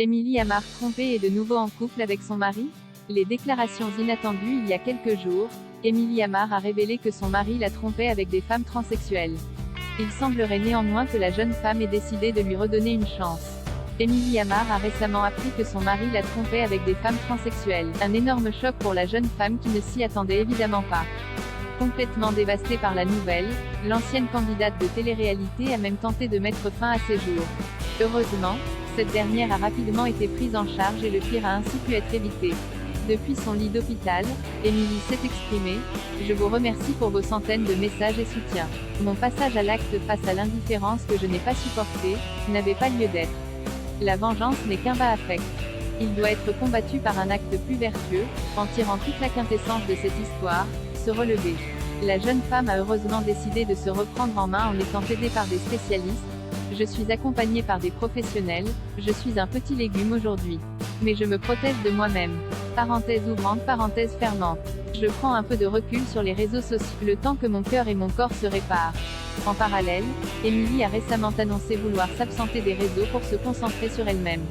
Émilie Amar trompée et de nouveau en couple avec son mari? Les déclarations inattendues il y a quelques jours, Émilie Amar a révélé que son mari la trompait avec des femmes transsexuelles. Il semblerait néanmoins que la jeune femme ait décidé de lui redonner une chance. Émilie Amar a récemment appris que son mari la trompait avec des femmes transsexuelles. Un énorme choc pour la jeune femme qui ne s'y attendait évidemment pas. Complètement dévastée par la nouvelle, l'ancienne candidate de télé-réalité a même tenté de mettre fin à ses jours. Heureusement, cette dernière a rapidement été prise en charge et le pire a ainsi pu être évité. Depuis son lit d'hôpital, Émilie s'est exprimée: « Je vous remercie pour vos centaines de messages et soutiens. Mon passage à l'acte face à l'indifférence que je n'ai pas supportée, n'avait pas lieu d'être. La vengeance n'est qu'un bas affect. Il doit être combattu par un acte plus vertueux, en tirant toute la quintessence de cette histoire, se relever. » La jeune femme a heureusement décidé de se reprendre en main en étant aidée par des spécialistes. « Je suis accompagnée par des professionnels, je suis un petit légume aujourd'hui. Mais je me protège de moi-même. Parenthèse ouvrante, parenthèse fermante. Je prends un peu de recul sur les réseaux sociaux, le temps que mon cœur et mon corps se réparent. » En parallèle, Émilie a récemment annoncé vouloir s'absenter des réseaux pour se concentrer sur elle-même.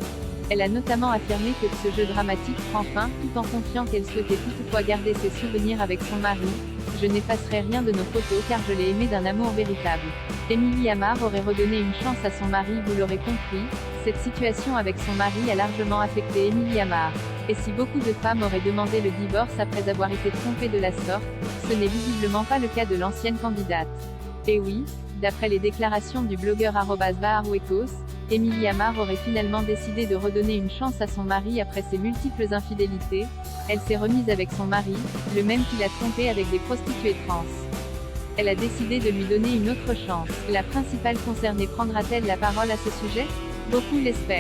Elle a notamment affirmé que ce jeu dramatique prend fin, tout en confiant qu'elle souhaitait toutefois garder ses souvenirs avec son mari. « Je n'effacerai rien de nos photos car je l'ai aimé d'un amour véritable. » Émilie Amar aurait redonné une chance à son mari, vous l'aurez compris. Cette situation avec son mari a largement affecté Émilie Amar. Et si beaucoup de femmes auraient demandé le divorce après avoir été trompées de la sorte, ce n'est visiblement pas le cas de l'ancienne candidate. Et oui, d'après les déclarations du blogueur @baharouekos, Émilie Amar aurait finalement décidé de redonner une chance à son mari après ses multiples infidélités. Elle s'est remise avec son mari, le même qui l'a trompée avec des prostituées trans. Elle a décidé de lui donner une autre chance. La principale concernée prendra-t-elle la parole à ce sujet? Beaucoup l'espèrent.